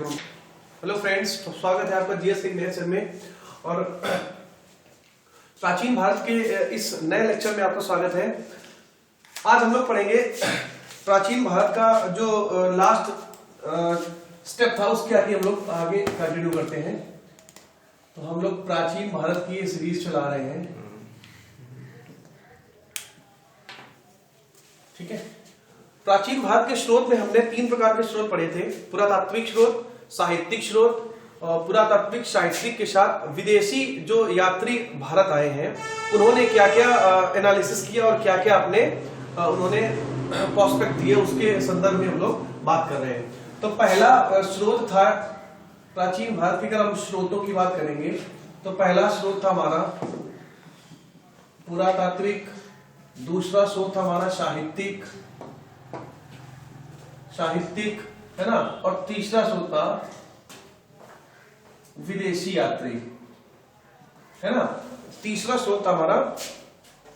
Hello friends, स्वागत है आपका जीएस सिग्नेचर में। और प्राचीन भारत के इस नए लेक्चर में आपका स्वागत है। आज हम लोग पढ़ेंगे प्राचीन भारत का जो लास्ट स्टेप था, उसके आगे हम लोग आगे कंटिन्यू करते हैं। तो हम लोग प्राचीन भारत की ये सीरीज चला रहे हैं, ठीक है। प्राचीन भारत के स्रोत में हमने 3 प्रकार के स्रोत पढ़े थे: पुरातात्विक स्रोत, साहित्यिक स्रोत। और पुरातात्विक साहित्यिक के साथ विदेशी जो यात्री भारत आए हैं उन्होंने क्या क्या एनालिसिस किया और क्या क्या अपने उन्होंने प्रोस्पेक्ट दिए, उसके संदर्भ में हम लोग बात कर रहे हैं। तो पहला स्रोत था प्राचीन भारत की। अगर हम स्रोतों की बात करेंगे तो पहला स्रोत था हमारा पुरातात्विक, दूसरा स्रोत था हमारा साहित्यिक है ना, और तीसरा स्रोत था विदेशी यात्री, है ना। तीसरा स्रोत था हमारा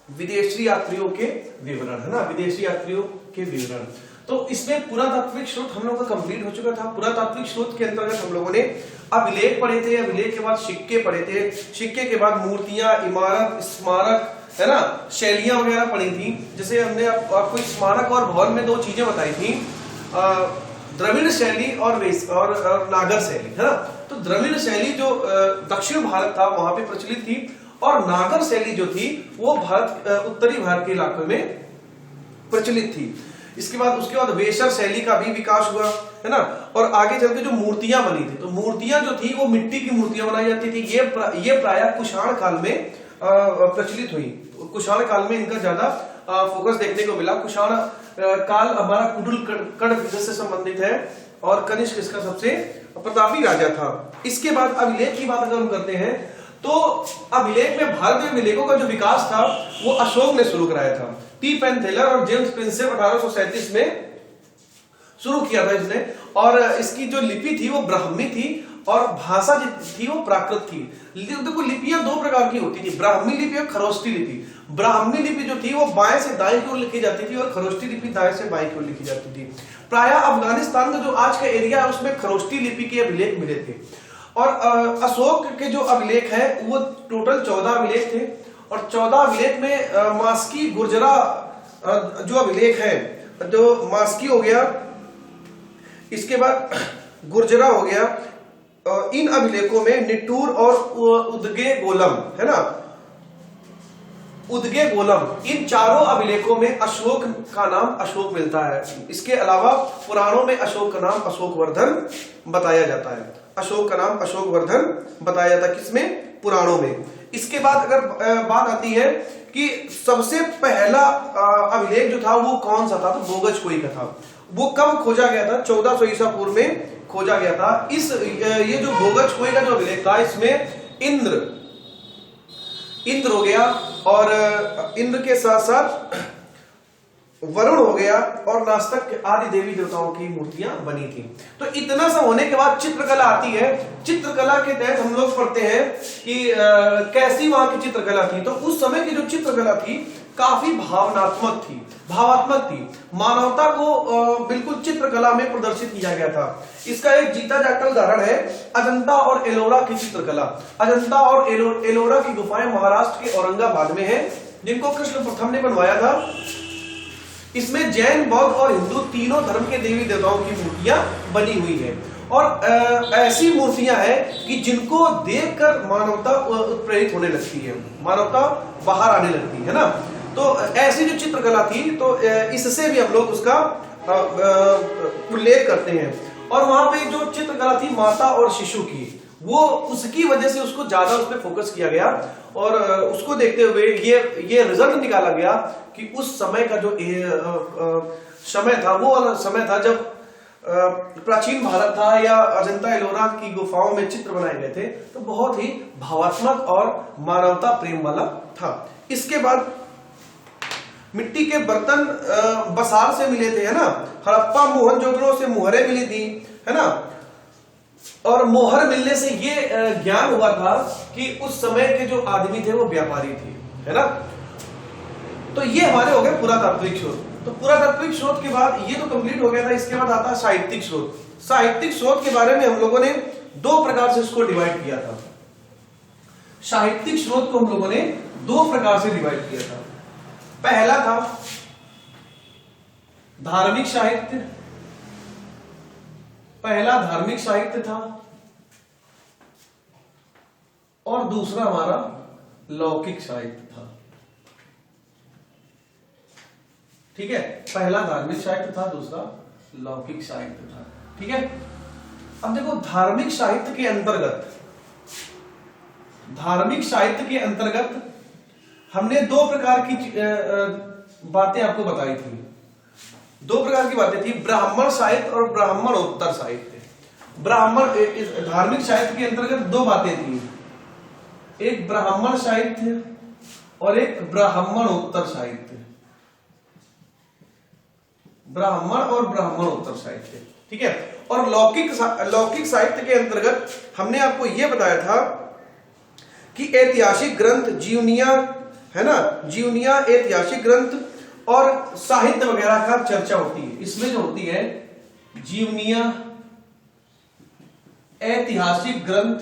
विदेशी यात्रियों के विवरण, है ना, विदेशी यात्रियों के विवरण। तो इसमें पुरातात्विक स्रोत हम लोगों का कंप्लीट हो चुका था। पुरातात्विक स्रोत के अंतर्गत हम लोगों ने अभिलेख पढ़े थे, अभिलेख के बाद सिक्के पढ़े थे, सिक्के के बाद मूर्तियां, इमारत, स्मारक, है ना, शैलियां वगैरह पढ़ी थी। जैसे हमने आपको स्मारक और भवन में 2 चीजें बताई थी, द्रविड़ शैली और नागर शैली, है ना। तो द्रविड़ शैली जो दक्षिण भारत था वहां पे प्रचलित थी, और नागर शैली जो थी वो उत्तरी भारत के इलाकों में प्रचलित थी। उसके बाद वेशर शैली का भी विकास हुआ, है ना। और आगे चल के जो मूर्तियां बनी थी, तो मूर्तियां जो थी वो मिट्टी की मूर्तियां बनाई जाती थी। ये प्रायः कुषाण काल में प्रचलित हुई। कुषाण काल में इनका ज्यादा फोकस देखने को मिला। कुषाण काल हमारा कुडुल कण से संबंधित है, और कनिष्क इसका सबसे प्रतापी राजा था। इसके बाद अभिलेख की बात अगर हम करते हैं तो अभिलेख में भारतीय अभिलेखों का जो विकास था वो अशोक ने शुरू कराया था। टी पेन थेलर और जेम्स प्रिंसेप 1837 में शुरू किया था इसने। और इसकी जो लिपि थी वो ब्राह्मी थी, और भाषा थी वो प्राकृत थी। देखो, लिपियां 2 प्रकार की होती थी, ब्राह्मी लिपि और खरोष्टी लिपि। ब्राह्मी लिपि जो थी वो बाएं से दाएं की ओर लिखी जाती थी, और खरोष्टी लिपि दाएं से बाएं की ओर लिखी जाती थी। प्रायः अफगानिस्तान का जो आज का एरिया है उसमें खरोष्टी लिपि के अभिलेख मिले थे। और अशोक के जो अभिलेख है वो टोटल 14 अभिलेख थे, और 14 अभिलेख में मास्की गुर्जरा जो अभिलेख है, जो मास्की हो गया, इसके बाद गुर्जरा हो गया, इन अभिलेखों में निट्टूर और उदगे गोलम, है ना, उदगे गोलम, इन चारों अभिलेखों में अशोक का नाम अशोक मिलता है। इसके अलावा पुराणों में अशोक का नाम अशोकवर्धन बताया जाता है। अशोक का नाम अशोकवर्धन बताया जाता है किसमें? पुराणों में। इसके बाद अगर बात आती है कि सबसे पहला अभिलेख जो था वो कौन सा था, तो बोगजकोई का था। वो कब खोजा गया था? 1400 ईसा पूर्व में खोजा गया था। ये जो बोगजकोई का जो अभिलेख था, इसमें इंद्र हो गया, और इंद्र के साथ साथ वरुण हो गया, और नास्तिक आदि देवी देवताओं की मूर्तियां बनी थी। तो इतना सब होने के बाद चित्रकला आती है। चित्रकला के तहत हम लोग पढ़ते हैं कि कैसी वहां की चित्रकला थी। तो उस समय की जो चित्रकला थी काफी भावनात्मक थी, भावात्मक थी। मानवता को बिल्कुल चित्रकला में प्रदर्शित किया गया था। इसका एक जीता जागता उदाहरण है अजंता और एलोरा की चित्रकला। अजंता और एलोरा की गुफाएं महाराष्ट्र के औरंगाबाद में है, जिनको कृष्ण प्रथम ने बनवाया था। इसमें जैन, बौद्ध और हिंदू तीनों धर्म के देवी देवताओं की मूर्तियां बनी हुई है, और ऐसी मूर्तियां हैं कि जिनको देखकर मानवता उत्प्रेरित होने लगती है, मानवता बाहर आने लगती है ना। तो ऐसी जो चित्रकला थी, तो इससे भी हम लोग उसका उल्लेख करते हैं। और वहां पे जो चित्रकला थी माता और शिशु की, वो उसकी वजह से उसको ज्यादा उस पर फोकस किया गया, और उसको देखते हुए ये रिजल्ट निकाला गया कि उस समय का जो समय था वो वाला समय था जब प्राचीन भारत था, या अजंता एलोरा की गुफाओं में चित्र बनाए गए थे, तो बहुत ही भावात्मक और मानवता प्रेम वाला था। इसके बाद मिट्टी के बर्तन बसार से मिले थे, है ना। हड़प्पा मोहनजोदड़ो से मोहरें मिली थी, है ना। और मोहर मिलने से ये ज्ञान हुआ था कि उस समय के जो आदमी थे वो व्यापारी थे, है ना। तो ये हमारे हो गए पुरातात्विक स्रोत। तो पुरातात्विक स्रोत के बाद ये तो कंप्लीट हो गया था। इसके बाद आता है साहित्यिक स्रोत। साहित्यिक स्रोत के बारे में हम लोगों ने दो प्रकार से इसको डिवाइड किया था। साहित्यिक स्रोत को हम लोगों ने दो प्रकार से डिवाइड किया था। पहला था धार्मिक साहित्य, पहला धार्मिक साहित्य था, और दूसरा हमारा लौकिक साहित्य था। ठीक है, पहला धार्मिक साहित्य था, दूसरा लौकिक साहित्य था। ठीक है, अब देखो धार्मिक साहित्य के अंतर्गत, धार्मिक साहित्य के अंतर्गत हमने दो प्रकार की बातें आपको बताई थी। दो प्रकार की बातें थी, ब्राह्मण साहित्य और ब्राह्मणोत्तर साहित्य। ब्राह्मण धार्मिक साहित्य के अंतर्गत दो बातें थी, एक ब्राह्मण साहित्य और एक ब्राह्मणोत्तर साहित्य। ब्राह्मण और ब्राह्मणोत्तर साहित्य। ठीक है, और लौकिक साहित्य के अंतर्गत हमने आपको यह बताया था कि ऐतिहासिक ग्रंथ, जीवनियां, है ना, जीवनियां, ऐतिहासिक ग्रंथ और साहित्य वगैरह का चर्चा होती है। इसमें जो होती है जीवनियां, ऐतिहासिक ग्रंथ,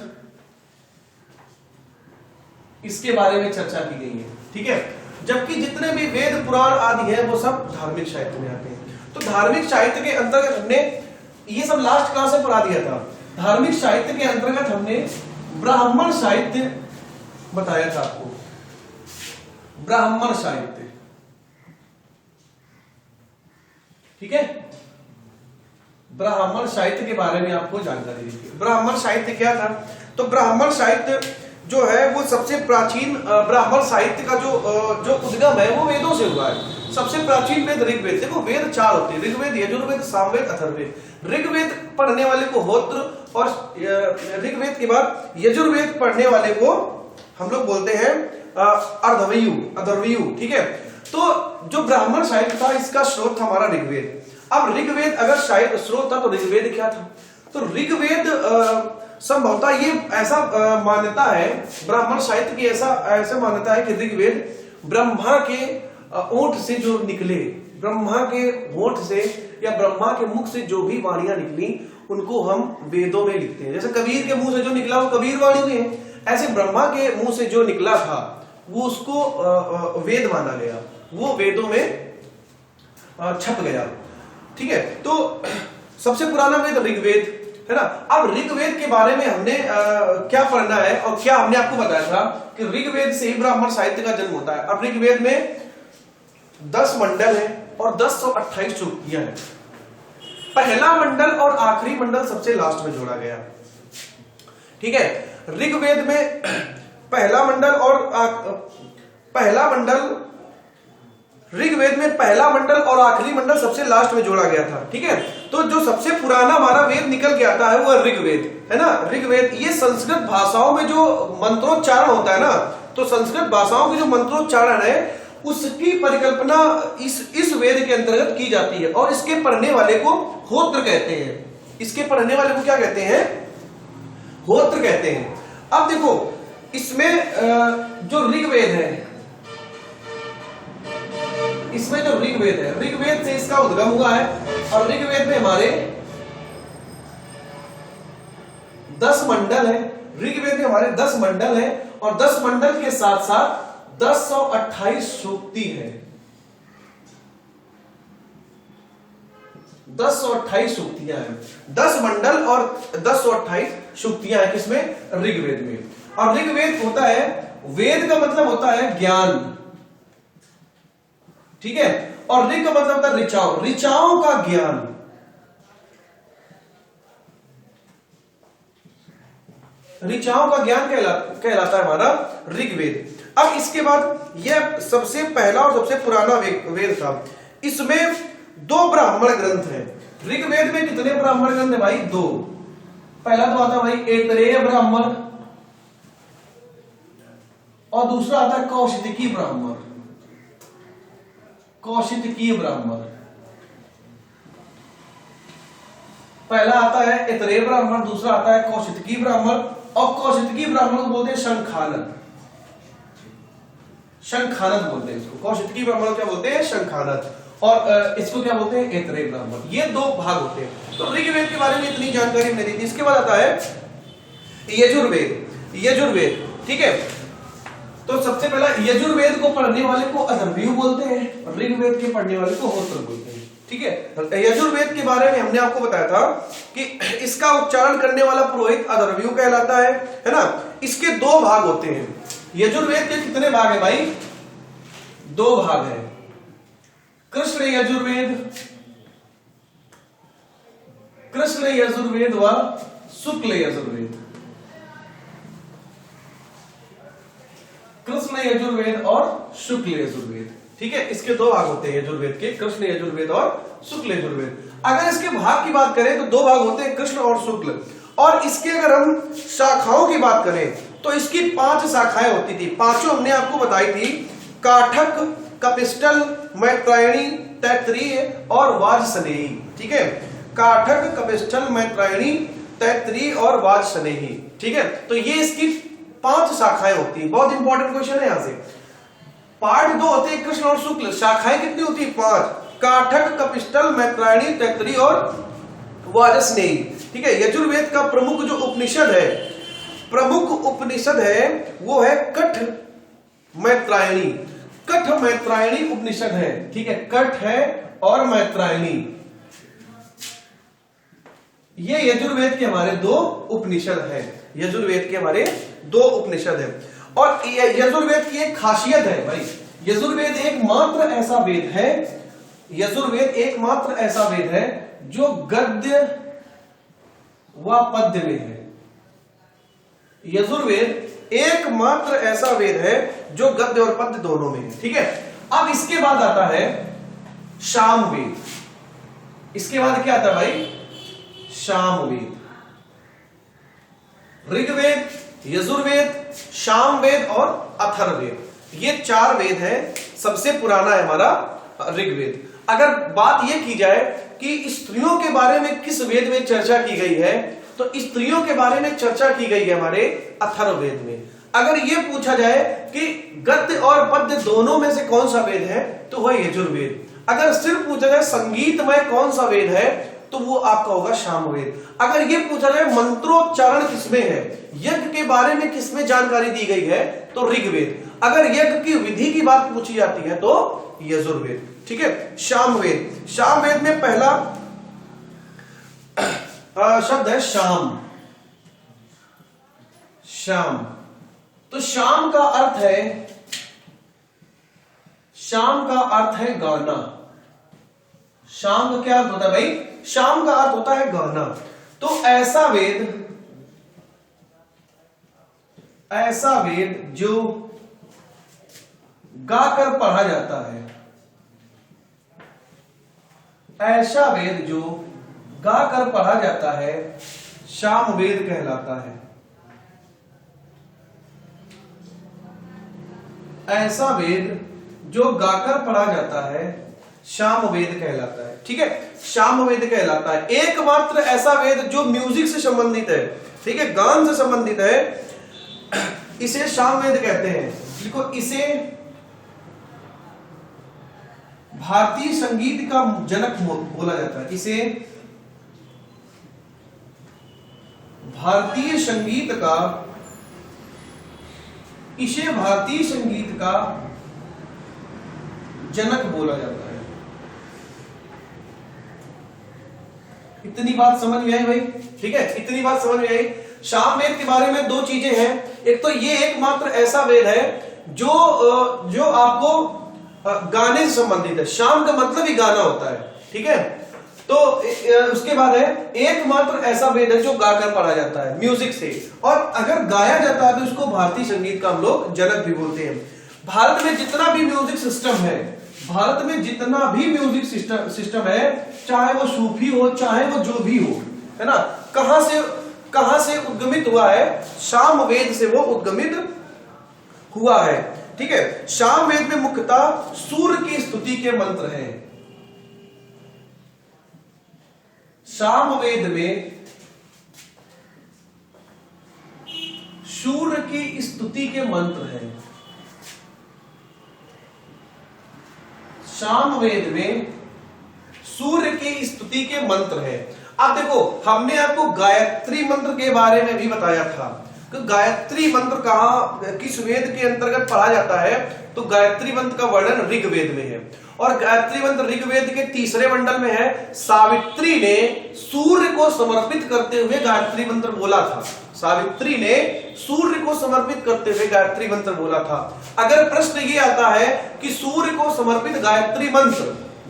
इसके बारे में चर्चा की गई है। ठीक है, जबकि जितने भी वेद पुराण आदि है वो सब धार्मिक साहित्य में आते हैं। तो धार्मिक साहित्य के अंतर्गत हमने ये सब लास्ट क्लास में पढ़ा दिया था। धार्मिक साहित्य के अंतर्गत हमने ब्राह्मण साहित्य बताया था आपको, ब्राह्मण साहित्य। ठीक है, ब्राह्मण साहित्य के बारे में आपको जानकारी दी थी। ब्राह्मण साहित्य क्या था? तो ब्राह्मण साहित्य जो है वो सबसे प्राचीन, ब्राह्मण साहित्य का जो उद्गम है वो वेदों से हुआ है। सबसे प्राचीन वेद ऋग्वेद। देखो वेद चार होते हैं, ऋग्वेद, यजुर्वेद, सामवेद, अथर्ववेद। ऋग्वेद पढ़ने वाले को होत्र, और ऋग्वेद के बाद यजुर्वेद पढ़ने वाले को हम लोग बोलते हैं अथर्वयु। ठीक है, तो जो ब्राह्मण साहित्य था इसका स्रोत था हमारा ऋग्वेद। अब ऋग्वेद अगर साहित्य स्रोत था तो ऋग्वेद क्या था? तो ऋग्वेद संभवतः ये ऐसा मान्यता है, ब्राह्मण साहित्य की ऐसा मान्यता है कि ऋग्वेद ब्रह्मा के ओंठ से जो निकले, ब्रह्मा के होठ से या ब्रह्मा के मुख से जो भी वाणियां निकली उनको हम वेदों में लिखते हैं। जैसे कबीर के मुंह से जो निकला वो कबीर वाणी में है, ऐसे ब्रह्मा के मुंह से जो निकला था वो उसको वेद माना गया, वो वेदों में छप गया। ठीक है, तो सबसे पुराना वेद ऋग्वेद है ना। अब ऋग्वेद के बारे में हमने क्या पढ़ना है और क्या हमने आपको बताया था कि ऋग्वेद से ही ब्राह्मण साहित्य का जन्म होता है। अब ऋग्वेद में 10 मंडल है और 1028 सूक्तियां हैं। पहला मंडल और आखिरी मंडल सबसे लास्ट में जोड़ा गया। ठीक है, ऋग्वेद में पहला मंडल ऋग्वेद में पहला मंडल और आखिरी मंडल सबसे लास्ट में जोड़ा गया था। ठीक है, तो जो सबसे पुराना हमारा वेद निकल के आता है वो ऋग्वेद है ना। ऋग्वेद ये संस्कृत भाषाओं में जो मंत्रोच्चारण होता है ना, तो संस्कृत भाषाओं की जो मंत्रोच्चारण है उसकी परिकल्पना इस वेद के अंतर्गत की जाती है, और इसके पढ़ने वाले को होत्र कहते हैं। इसके पढ़ने वाले को क्या कहते हैं? होत्र कहते हैं। अब देखो इसमें जो ऋग्वेद है, इसमें जो ऋग्वेद है, ऋग्वेद से इसका उद्गम हुआ है, और ऋग्वेद में हमारे 10 मंडल है। ऋग्वेद में हमारे 10 मंडल है, और 10 मंडल के साथ साथ 1028 सूक्ति है। 1028 सूक्तियां हैं। 10 मंडल और 1028 सूक्तियां हैं किसमें? ऋग्वेद में। और ऋग्वेद होता है, वेद का मतलब होता है ज्ञान। ठीक है, और ऋग का मतलब होता है ऋचाओं, ऋचाओं का ज्ञान। ऋचाओं का ज्ञान कहलाता है हमारा ऋग्वेद। अब इसके बाद यह सबसे पहला और सबसे पुराना वेद था। इसमें 2 ब्राह्मण ग्रंथ हैं। ऋग्वेद में कितने ब्राह्मण ग्रंथ है भाई? 2। पहला तो आता है भाई ऐतरेय ब्राह्मण, और दूसरा आता है कौशितकी ब्राह्मण। कौशितकीय ब्राह्मण पहला आता है ऐतरेय ब्राह्मण, दूसरा आता है कौशितकी ब्राह्मण। और कौशितकी ब्राह्मण को बोलते हैं शंखानद। शंखानद बोलते हैं इसको। कौशितकी ब्राह्मण क्या बोलते हैं? शंखानद। और इसको क्या बोलते हैं, ऐतरेय ब्राह्मण। ये दो भाग होते हैं। तो ऋग्वेद के बारे में इतनी जानकारी मैंने दी। इसके बाद आता है यजुर्वेद। यजुर्वेद, ठीक है। तो सबसे पहला यजुर्वेद को पढ़ने वाले को अथर्वणीय बोलते हैं और ऋग्वेद के पढ़ने वाले को होत्र बोलते हैं, ठीक है। यजुर्वेद के बारे में हमने आपको बताया था कि इसका उच्चारण करने वाला पुरोहित अथर्वणीय कहलाता है ना। इसके दो भाग होते हैं। यजुर्वेद के कितने भाग है भाई, दो भाग है। कृष्ण यजुर्वेद, कृष्ण यजुर्वेद व शुक्ल यजुर्वेद। कृष्ण यजुर्वेद और शुक्ल यजुर्वेद, ठीक है। इसके दो भाग होते हैं यजुर्वेद के, कृष्ण यजुर्वेद और शुक्ल यजुर्वेद। अगर इसके भाग की बात करें तो दो भाग होते हैं, कृष्ण और शुक्ल। और इसके अगर हम शाखाओं की बात करें तो इसकी 5 शाखाएं होती थी। पांचों हमने आपको बताई थी, काठक, कपिस्टल, मैत्रायणी, तैत्तिरीय और वाजसनेयी, ठीक है। काठक, कपिस्टल, मैत्रायणी, तैत्तिरीय और वाजसनेयी, ठीक है। तो ये इसकी 5 शाखाएं होती हैं। बहुत इंपॉर्टेंट क्वेश्चन है यहां से। पार्ट 2 होते हैं कृष्ण और शुक्ल, शाखाएं कितनी होती है, 5। काठक, कपिस्टल, मैत्रायणी, तैत्तिरीय और वाजसनेयी, ठीक है। यजुर्वेद का प्रमुख जो उपनिषद है, प्रमुख उपनिषद है वो है कठ मैत्रायणी। कठ मैत्रायणी उपनिषद है, ठीक है। कठ है और मैत्रायणी, ये यजुर्वेद के हमारे 2 उपनिषद है। यजुर्वेद के हमारे 2 उपनिषद है। और यजुर्वेद की एक खासियत है भाई, यजुर्वेद एकमात्र ऐसा वेद है, यजुर्वेद एकमात्र ऐसा वेद है जो गद्य व पद्य में है। यजुर्वेद एकमात्र ऐसा वेद है जो गद्य और पद्य दोनों में है, ठीक है। अब इसके बाद आता है सामवेद। इसके बाद क्या आता है भाई, सामवेद। ऋग्वेद, यजुर्वेद, सामवेद और अथर्ववेद, ये 4 वेद हैं। सबसे पुराना है हमारा ऋग्वेद। अगर बात यह की जाए कि स्त्रियों के बारे में किस वेद में चर्चा की गई है, तो स्त्रियों के बारे में चर्चा की गई है हमारे अथर्ववेद में। अगर यह पूछा जाए कि गद्य और पद्य दोनों में से कौन सा वेद है, तो वह यजुर्वेद। अगर सिर्फ पूछा जाए संगीतमय कौन सा वेद है, तो वो आपका होगा सामवेद। अगर ये पूछा जाए मंत्रोच्चारण किसमें है, यज्ञ के बारे में किसमें जानकारी दी गई है, तो ऋग्वेद। अगर यज्ञ की विधि की बात पूछी जाती है तो यजुर्वेद, ठीक है। सामवेद, सामवेद में पहला शब्द है शाम। शाम, तो शाम का अर्थ है, शाम का अर्थ है गाना। शाम का क्या अर्थ होता है भाई, शाम का अर्थ होता है गाना। तो ऐसा वेद जो गाकर पढ़ा जाता है, ऐसा वेद जो गाकर पढ़ा जाता है, सामवेद कहलाता है। ऐसा वेद जो गाकर पढ़ा जाता है, सामवेद कहलाता है, ठीक है। सामवेद कहलाता है। एकमात्र ऐसा वेद जो म्यूजिक से संबंधित है, ठीक है, गान से संबंधित है, इसे सामवेद कहते हैं। देखो, इसे भारतीय संगीत का जनक बोला जाता है। इसे भारतीय संगीत का, इसे भारतीय संगीत का जनक बोला जाता है। इतनी बात समझ में आई भाई, ठीक है, इतनी बात समझ में आई। सामवेद के बारे में 2 चीजें हैं। एक तो ये एकमात्र ऐसा वेद है जो आपको गाने से संबंधित है। शाम का मतलब ही गाना होता है, ठीक है। तो उसके बाद है एकमात्र ऐसा वेद है जो गाकर पढ़ा जाता है म्यूजिक से, और अगर गाया जाता है तो उसको भारतीय संगीत का हम लोग जनक भी बोलते हैं। भारत में जितना भी म्यूजिक सिस्टम है, भारत में जितना भी म्यूजिक सिस्टम है, चाहे वो सूफी हो, चाहे वो जो भी हो, है ना, कहां से उद्गमित हुआ है, सामवेद से वो उद्गमित हुआ है, ठीक है। सामवेद में मुख्यतः सूर्य की स्तुति के मंत्र हैं। सामवेद में सूर्य की स्तुति के मंत्र हैं। सामवेद में सूर्य की स्तुति के मंत्र है। अब देखो, हमने आपको गायत्री मंत्र के बारे में भी बताया था कि गायत्री मंत्र कहाँ किस वेद के अंतर्गत पढ़ा जाता है, तो गायत्री मंत्र का वर्णन ऋग्वेद में है। और गायत्री मंत्र ऋग्वेद के तीसरे मंडल में है। सावित्री ने सूर्य को समर्पित करते हुए गायत्री मंत्र बोला था। सावित्री ने सूर्य को समर्पित करते हुए गायत्री मंत्र बोला था। अगर प्रश्न ये आता है कि सूर्य को समर्पित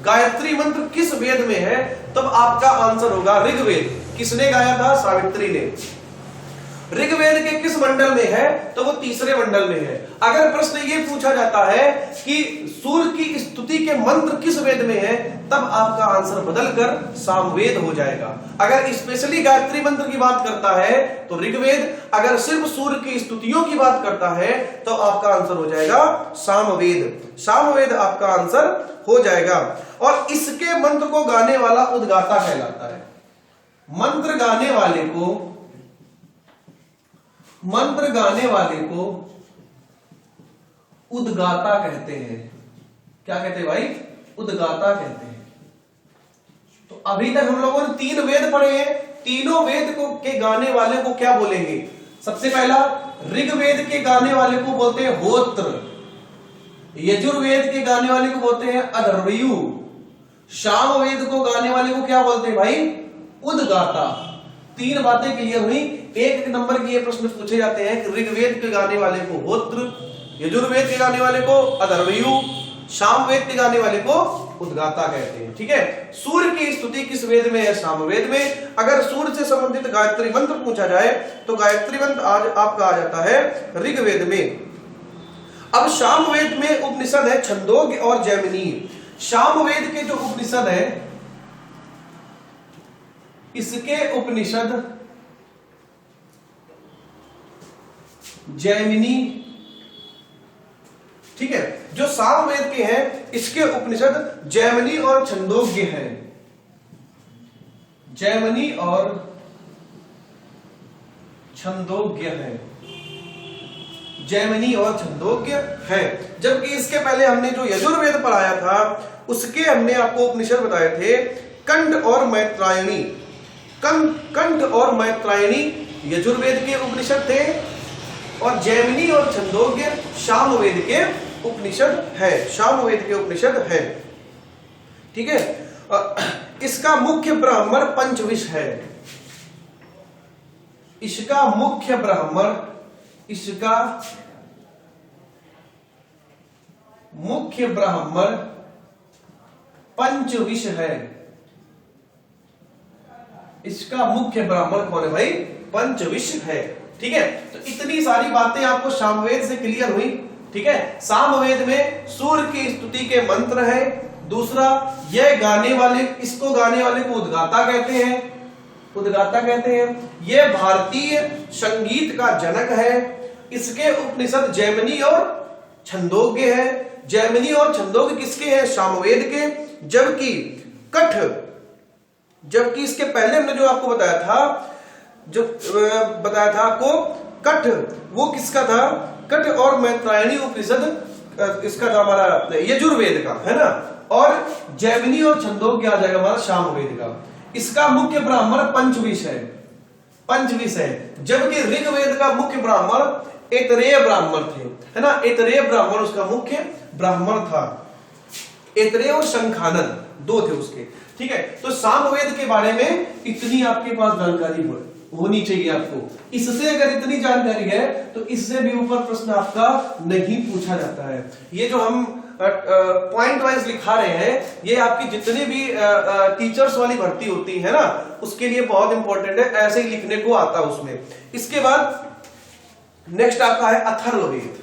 गायत्री मंत्र किस वेद में है, तब आपका आंसर होगा ऋग्वेद। किसने गाया था? सावित्री ने। ऋग्वेद के किस मंडल में है, तो वो तीसरे मंडल में है। अगर प्रश्न ये पूछा जाता है कि सूर्य की स्तुति के मंत्र किस वेद में है, तब आपका आंसर बदलकर सामवेद हो जाएगा। अगर स्पेशली गायत्री मंत्र की बात करता है तो ऋग्वेद, अगर सिर्फ सूर्य की स्तुतियों की बात करता है तो आपका आंसर हो जाएगा सामवेद। सामवेद आपका आंसर हो जाएगा। और इसके मंत्र को गाने वाला उद्गाता कहलाता है। मंत्र गाने वाले को उद्गाता कहते हैं। क्या कहते हैं भाई? उद्गाता कहते हैं। तो अभी तक हम लोगों ने 3 वेद पढ़े हैं। तीनों वेद को के गाने वाले को क्या बोलेंगे? सबसे पहला, ऋग्वेद के गाने वाले को बोलते हैं होत्र। यजुर्वेद के गाने वाले को बोलते हैं अधर्वयु। सामवेद को गाने वाले को क्या बोलते हैं भाई? उद्गाता। 3 बातें क्लियर हुई। एक नंबर के ये प्रश्न पूछे जाते हैं कि ऋग्वेद के गाने वाले को होत्र, यजुर्वेद के गाने वाले को अधर्वयु, सामवेद के गाने वाले को उद्गाता कहते हैं। ठीक है। सूर्य की स्तुति किस वेद में है? सामवेद में। अगर सूर्य से संबंधित गायत्री मंत्र पूछा जाए तो गायत्री मंत्र आज आपका आ जाता है ऋग्वेद में। अब सामवेद में उपनिषद है छंदोग्य और जैमिनी। सामवेद के जो उपनिषद है, इसके उपनिषद जैमिनी, ठीक है, जो सामवेद के हैं इसके उपनिषद जैमिनी और छंदोग्य हैं। जैमिनी और छंदोग्य है। जैमिनी और छंदोग्य है। जबकि इसके पहले हमने जो यजुर्वेद पढ़ाया था उसके हमने आपको उपनिषद बताए थे कंठ और मैत्रायणी। कंठ और मैत्रायणी यजुर्वेद के उपनिषद थे और जैमिनी और छंदोग्य सामवेद के उपनिषद है। सामवेद के उपनिषद है। ठीक है। इसका मुख्य ब्राह्मण पंचविश है। इसका मुख्य ब्राह्मण पंचविश है। इसका मुख्य ब्राह्मण कौन है भाई? पंचविश है। ठीक है। तो इतनी सारी बातें आपको सामवेद से क्लियर हुई। ठीक है। सामवेद में सूर्य की स्तुति के मंत्र है। दूसरा, यह गाने वाले, इसको गाने वाले को उद्गाता कहते हैं। यह भारतीय संगीत का जनक है। इसके उपनिषद जैमिनी और छंदोग्य है। जैमिनी और छंदोग्य किसके हैं? सामवेद के। जबकि इसके पहले हमने जो आपको बताया था आपको कठ, वो किसका था? कठ और मैत्रायणी उपनिषद इसका था हमारा यजुर्वेद का, है ना। और जैमिनी और छंदोग्य आ जाएगा हमारा सामवेद का। इसका मुख्य ब्राह्मण पंचविश है। जबकि ऋग्वेद का मुख्य ब्राह्मण ऐतरेय ब्राह्मण थे, है ना। ऐतरेय ब्राह्मण उसका मुख्य ब्राह्मण था। ऐतरेय और शंखानन 2 थे उसके। ठीक है। तो सामवेद के बारे में इतनी आपके पास जानकारी होनी चाहिए आपको। इससे अगर इतनी जानकारी है तो इससे भी ऊपर प्रश्न आपका नहीं पूछा जाता है। ये जो हम पॉइंट वाइज लिखा रहे हैं, ये आपकी जितनी भी टीचर्स वाली भर्ती होती है ना, उसके लिए बहुत इंपॉर्टेंट है। ऐसे ही लिखने को आता है उसमें। इसके बाद नेक्स्ट आपका है अथर्ववेद।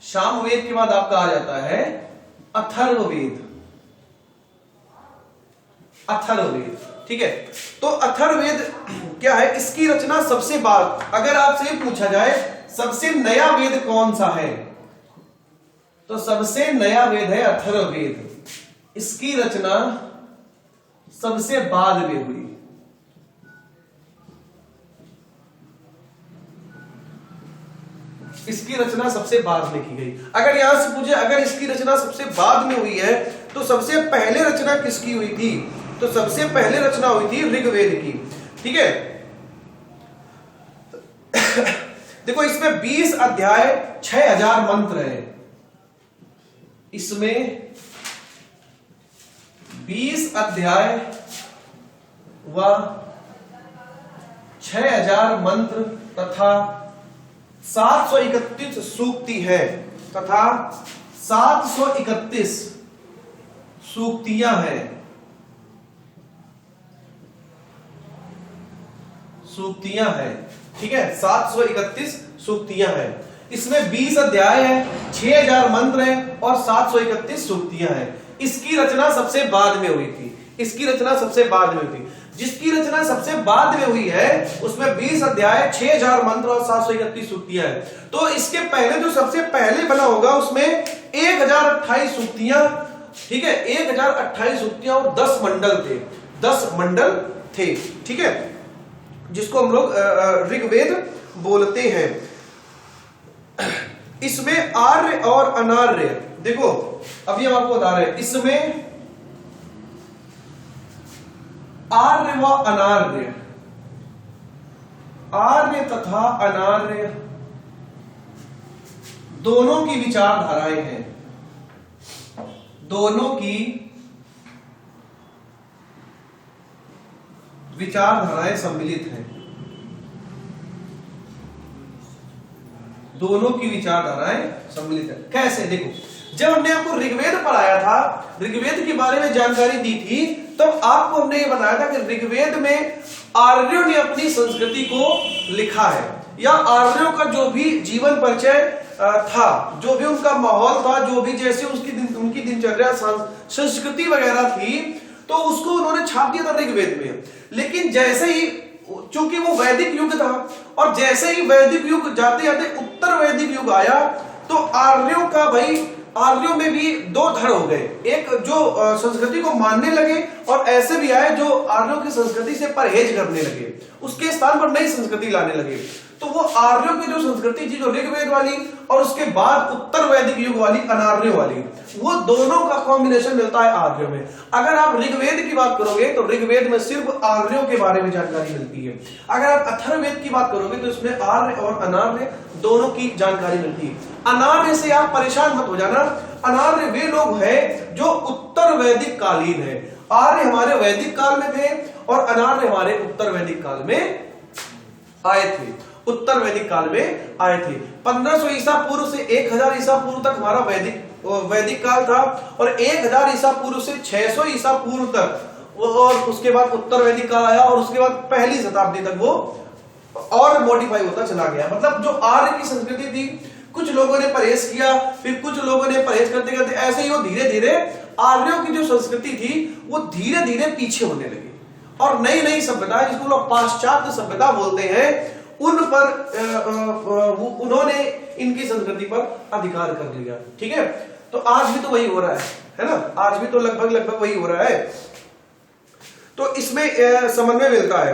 सामवेद के बाद आपका आ जाता है अथर्ववेद। ठीक है। तो अथर्ववेद क्या है? इसकी रचना सबसे बाद, अगर आपसे पूछा जाए सबसे नया वेद कौन सा है, तो सबसे नया वेद है अथर्ववेद। इसकी रचना सबसे बाद में हुई। इसकी रचना सबसे बाद में की गई। अगर यहां से पूछे अगर इसकी रचना सबसे बाद में हुई है तो सबसे पहले रचना किसकी हुई थी? तो सबसे पहले रचना हुई थी ऋग्वेद की। ठीक है, देखो इसमें 20 अध्याय 6000 मंत्र है। इसमें 20 अध्याय व 6000 मंत्र तथा 731 सूक्ति है तथा 731 सूक्तियां हैं। सूक्तियां हैं, ठीक है, 731 सूक्तियां हैं। इसमें 20 अध्याय है, 6000 मंत्र है और 731 सूक्तियां हैं। इसकी रचना सबसे बाद में हुई थी। इसकी रचना सबसे बाद में हुई थी। जिसकी रचना सबसे बाद में हुई है उसमें 20 अध्याय, 6000 मंत्र और 731 सूक्तियां हैं। तो इसके पहले जो सबसे पहले बना होगा उसमें 1028 सूक्तियां, ठीक है, 1028 सूक्तियां और 10 मंडल थे। 10 मंडल थे, ठीक है, जिसको हम लोग ऋग्वेद बोलते हैं। इसमें आर्य और अनार्य, देखो अभी हम आपको बता रहे हैं, इसमें आर्य व अनार्य, आर्य तथा अनार्य दोनों की विचारधाराएं हैं। दोनों की विचारधाराएं सम्मिलित हैं। दोनों की विचारधाराएं सम्मिलित है। कैसे? देखो, जब हमने आपको ऋग्वेद पढ़ाया था, ऋग्वेद के बारे में जानकारी दी थी, तब आपको हमने ये बताया था कि ऋग्वेद में आर्यों ने अपनी संस्कृति को लिखा है, या आर्यों का जो भी जीवन परिचय था, जो भी उनका माहौल था, जो भी जैसे उनकी दिनचर्या, संस्कृति वगैरह थी, तो उसको उन्होंने छाप दिया था ऋग्वेद में। लेकिन जैसे ही, चूंकि वो वैदिक युग था, और जैसे ही वैदिक युग जाते जाते उत्तर वैदिक युग आया, तो आर्यों का भाई, आर्यों में भी दो धड़ हो गए। एक जो संस्कृति को मानने लगे, और ऐसे भी आए जो आर्यों की संस्कृति से परहेज करने लगे, उसके स्थान पर नई संस्कृति लाने लगे। तो वो आर्यों की जो संस्कृति थी, जो ऋग्वेद वाली, और उसके बाद उत्तर वैदिक युग वाली, अनार्यों वाली, वो दोनों का कॉम्बिनेशन मिलता है आर्यों में। अगर आप ऋग्वेद की बात करोगे तो ऋग्वेद में सिर्फ आर्यों के बारे में जानकारी मिलती है। अगर आप अथर्ववेद की बात करोगे तो इसमें आर्य और अनार्य दोनों की जानकारी मिलती है। अनार्य से आप परेशान मत हो जाना, अनार्य वे लोग हैं जो उत्तर वैदिक कालीन है। आर्य हमारे वैदिक काल में थे और अनार्य हमारे उत्तर वैदिक काल में आए थे। उत्तर वैदिक काल में आए थे। 1500 ईसा पूर्व से 1000 ईसा पूर्व तक हमारा वैदिक काल था, और 1000 ईसा पूर्व से 600 ईसा पूर्व तक, और उसके बाद उत्तर वैदिक काल आया, और उसके बाद पहली शताब्दी तक वो और मॉडिफाई होता चला गया। मतलब जो आर्य की संस्कृति थी, कुछ लोगों ने परहेज किया, फिर कुछ लोगों ने परहेज करते करते ऐसे ही वो धीरे धीरे आर्यों की जो संस्कृति थी वो धीरे धीरे पीछे होने लगी, और नई नई सभ्यता, जिसको लोग पाश्चात्य सभ्यता बोलते हैं, उन पर उन्होंने इनकी संस्कृति पर अधिकार कर लिया। ठीक है, तो आज भी तो वही हो रहा है ना, आज भी तो लगभग वही हो रहा है। तो इसमें समन्वय मिलता है।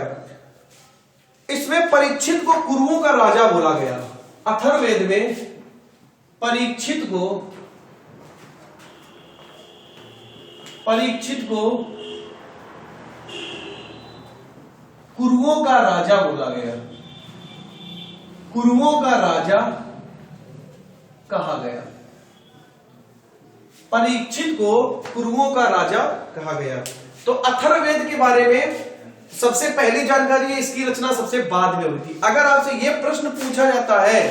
इसमें परीक्षित को कुरुओं का राजा बोला गया। अथर्ववेद में परीक्षित को कुरुओं का राजा बोला गया। कुरुओं का राजा कहा गया। परीक्षित को कुरुओं का राजा कहा गया। तो अथर्ववेद के बारे में सबसे पहली जानकारी है, इसकी रचना सबसे बाद में हुई थी। अगर आपसे यह प्रश्न पूछा जाता है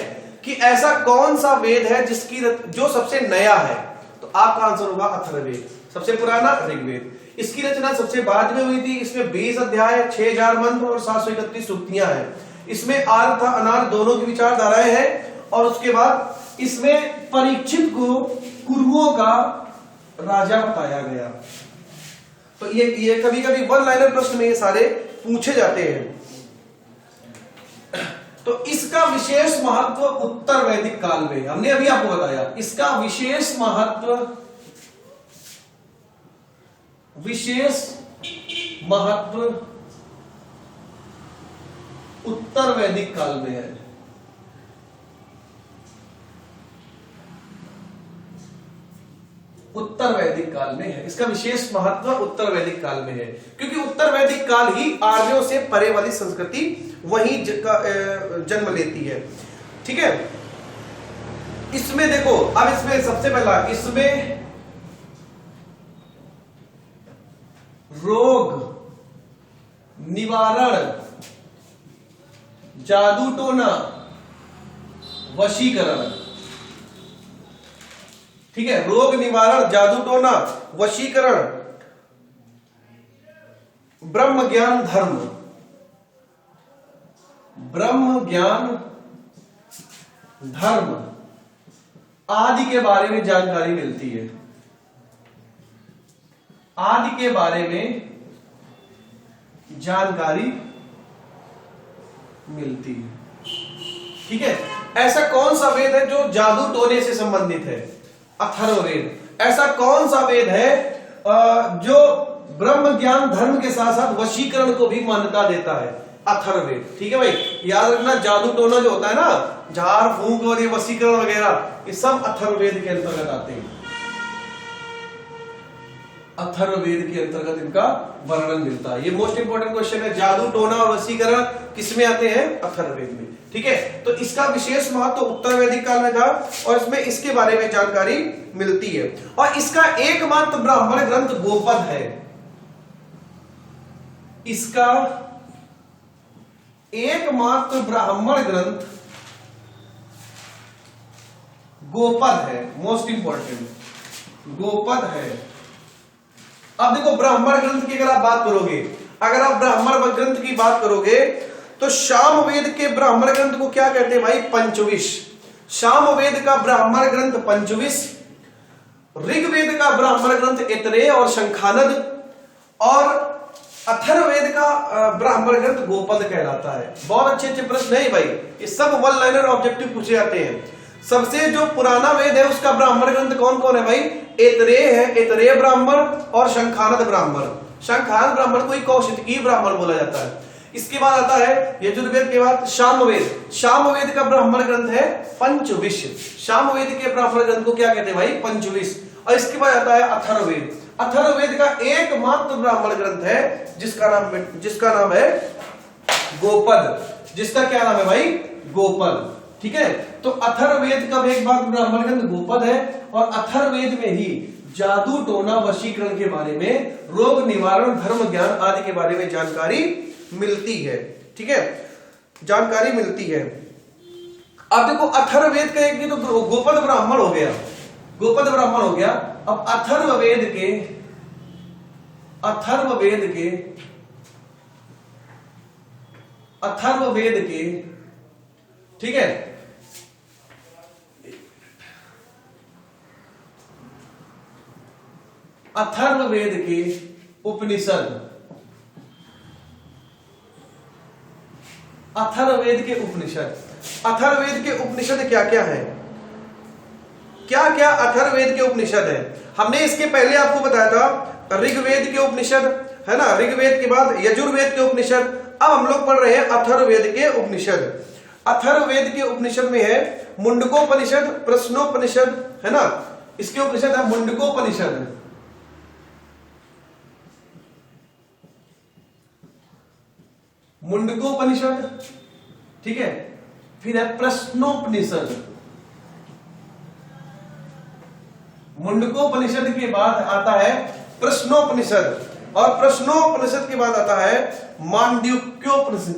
कि ऐसा कौन सा वेद है जो सबसे नया है, तो आपका आंसर होगा अथर्ववेद। सबसे पुराना ऋग्वेद। इसकी रचना सबसे बाद में हुई थी। इसमें 20 अध्याय, 6000 मंत्र और 731 सूक्तियां हैं। इसमें आर्य तथा अनार्य दोनों की विचारधाराएं हैं, और उसके बाद इसमें परीक्षित को कुरुओं का राजा बताया गया। तो ये कभी कभी वन लाइनर प्रश्न में ये सारे पूछे जाते हैं। तो इसका विशेष महत्व उत्तर वैदिक काल में, हमने अभी आपको बताया, इसका विशेष महत्व उत्तर वैदिक काल में है। उत्तर वैदिक काल में उत्तर वैदिक काल में है। इसका विशेष महत्व उत्तर वैदिक काल में है, क्योंकि उत्तर वैदिक काल ही आर्यों से परे वाली संस्कृति वहीं जन्म लेती है। ठीक है, इसमें देखो, अब इसमें सबसे पहला, इसमें रोग निवारण, जादू टोना, वशीकरण, ठीक है, रोग निवारण, जादू टोना, वशीकरण, ब्रह्म ज्ञान धर्म, ब्रह्म ज्ञान धर्म आदि के बारे में जानकारी मिलती है, आदि के बारे में जानकारी मिलती है। ठीक है, ऐसा कौन सा वेद है जो जादू टोने से संबंधित है? अथर्ववेद। ऐसा कौन सा वेद है जो ब्रह्म ज्ञान धर्म के साथ साथ वशीकरण को भी मान्यता देता है? अथर्ववेद। ठीक है भाई, याद रखना, जादू टोना जो होता है ना, झाड़ फूंक और ये वशीकरण वगैरह, ये सब अथर्ववेद के अंतर्गत आते हैं। अथर्ववेद के अंतर्गत इनका वर्णन मिलता है। ये मोस्ट इंपोर्टेंट क्वेश्चन है, जादू टोना और वशीकरण किसमें आते हैं? अथर्ववेद में। ठीक है, तो इसका विशेष महत्व उत्तर वैदिक काल में था और इसमें इसके बारे में जानकारी मिलती है। और इसका एकमात्र ब्राह्मण ग्रंथ गोपद है। इसका एकमात्र ब्राह्मण ग्रंथ गोपद है, मोस्ट इंपोर्टेंट, गोपद है। अब देखो, ब्राह्मण ग्रंथ की अगर आप बात करोगे, अगर आप ब्राह्मण ग्रंथ की बात करोगे तो सामवेद के ब्राह्मण ग्रंथ को क्या कहते हैं भाई? पंचविश। सामवेद का ब्राह्मण ग्रंथ पंचविश, ऋग्वेद का ब्राह्मण ग्रंथ ऐतरेय और शंखानद, और अथर्ववेद का ब्राह्मण ग्रंथ गोपद कहलाता है। बहुत अच्छे अच्छे प्रश्न है भाई, ये सब वन लाइनर ऑब्जेक्टिव पूछे जाते हैं। सबसे जो पुराना वेद है उसका ब्राह्मण ग्रंथ कौन कौन है भाई? ऐतरेय है, ऐतरेय ब्राह्मण, और शंखानद ब्राह्मण। शंखानद ब्राह्मण को कौशिकी ब्राह्मण बोला जाता है। इसके बाद आता है यजुर्वेद के बाद सामवेद। सामवेद का ब्राह्मण ग्रंथ है पंचविश। सामवेद के ब्राह्मण ग्रंथ को क्या कहते हैं भाई? पंचविश। और इसके बाद आता है अथर्ववेद। अथर्ववेद का एकमात्र ब्राह्मण ग्रंथ है जिसका नाम है गोपद। जिसका क्या नाम है भाई? गोपद। ठीक है, तो अथर्ववेद का एक भाग ब्राह्मण ग्रंथ गोपद है, और अथर्ववेद में ही जादू टोना वशीकरण के बारे में, रोग निवारण, धर्म ज्ञान आदि के बारे में जानकारी मिलती है। ठीक है, जानकारी मिलती है। अब देखो, अथर्ववेद का एक तो गोपद ब्राह्मण हो गया, गोपद ब्राह्मण हो गया। अब अथर्ववेद के ठीक है, अथर्ववेद के उपनिषद, अथर्ववेद के उपनिषद, अथर्ववेद के उपनिषद क्या क्या है? क्या क्या अथर्ववेद के उपनिषद है? हमने इसके पहले आपको बताया था ऋग्वेद के उपनिषद, है ना, ऋग्वेद के बाद यजुर्वेद के उपनिषद। अब हम लोग पढ़ रहे हैं अथर्ववेद के उपनिषद। अथर्ववेद के उपनिषद में है मुंडकोपनिषद, प्रश्नोपनिषद, है ना, इसके उपनिषद है मुंडकोपनिषद, मुंडकोपनिषद, ठीक है, फिर है प्रश्नोपनिषद। मुंडकोपनिषद के बाद आता है प्रश्नोपनिषद, और प्रश्नोपनिषद के बाद आता है मांडुक्योपनिषद,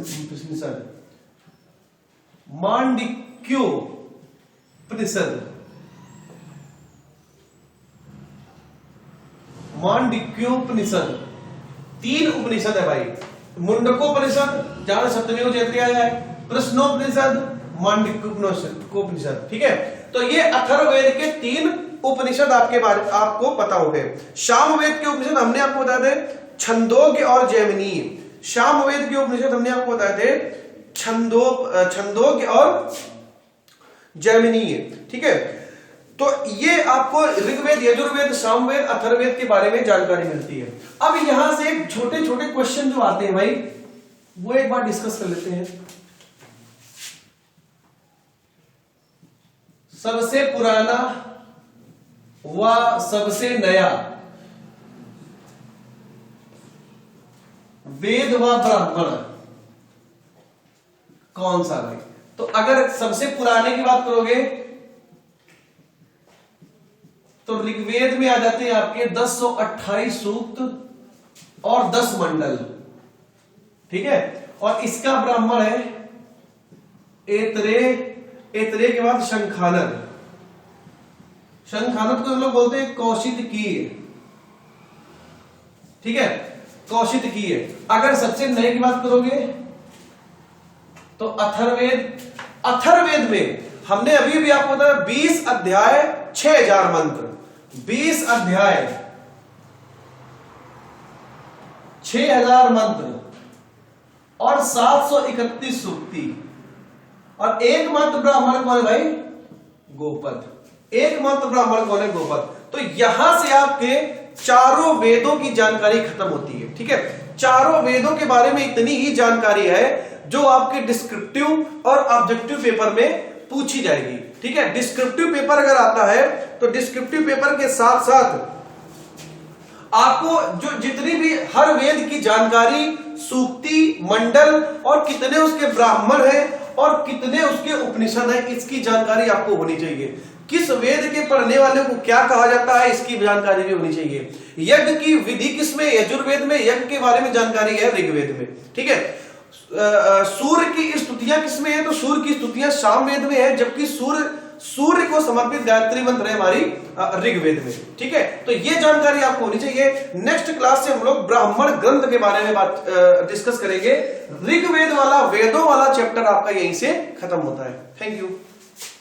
मांडुक्योपनिषद, मांडुक्योपनिषद। 3 उपनिषद है भाई। मुंडकोपनिषद जहां सप्तमी जयंती आया है, प्रश्नोपनिषद, मांडुक्योपनिषद। ठीक है, तो ये अथर्ववेद के 3 उपनिषद आपको पता हो गए। सामवेद के उपनिषद हमने आपको बताए थे छंदोग्य और जैमिनीय। सामवेद के उपनिषद हमने आपको बताए थे छंदोग्य और जैमिनीय। ठीक है, तो ये आपको ऋग्वेद, यजुर्वेद, सामवेद, अथर्ववेद के बारे में जानकारी मिलती है। अब यहां से छोटे छोटे क्वेश्चन जो आते हैं भाई, वो एक बार डिस्कस कर लेते हैं। सबसे पुराना वह सबसे नया वेद व ब्राह्मण कौन सा भाई? तो अगर सबसे पुराने की बात करोगे तो ऋग्वेद में आ जाते हैं आपके 1028 सूक्त और 10 मंडल, ठीक है। और इसका ब्राह्मण है ऐतरेय के बाद शंखानद। शंखानद को हम लोग बोलते हैं कौशितकीय, ठीक है, कौशितकीय। अगर सबसे नए की बात करोगे तो अथर्ववेद में हमने अभी भी आपको बताया 20 अध्याय 6000 मंत्र, 20 अध्याय 6000 मंत्र और 731 सूक्ति। और एकमात्र ब्राह्मण कौन है भाई? गोपद। एकमात्र ब्राह्मण कौन है? गोपद। तो यहां से आपके चारों वेदों की जानकारी खत्म होती है, ठीक है। चारों वेदों के बारे में इतनी ही जानकारी है जो आपके डिस्क्रिप्टिव और ऑब्जेक्टिव पेपर में पूछी जाएगी, ठीक है। डिस्क्रिप्टिव पेपर अगर आता है तो डिस्क्रिप्टिव पेपर के साथ साथ आपको जो जितनी भी हर वेद की जानकारी, सूक्ति, मंडल और कितने उसके ब्राह्मण हैं और कितने उसके उपनिषद हैं, इसकी जानकारी आपको होनी चाहिए। किस वेद के पढ़ने वाले को क्या कहा जाता है, इसकी जानकारी भी होनी चाहिए। यज्ञ की विधि किसमें? यजुर्वेद में। यज्ञ के बारे में जानकारी है ऋग्वेद में, ठीक है। सूर्य की स्तुतियां किसमें है? तो सूर्य की स्तुतियां सामवेद में है, जबकि सूर्य को समर्पित गायत्री मंत्र है हमारी ऋग्वेद में, ठीक है। तो ये जानकारी आपको होनी चाहिए। नेक्स्ट क्लास से हम लोग ब्राह्मण ग्रंथ के बारे में बात डिस्कस करेंगे। ऋग्वेद वाला, वेदों वाला चैप्टर आपका यहीं से खत्म होता है। Thank you.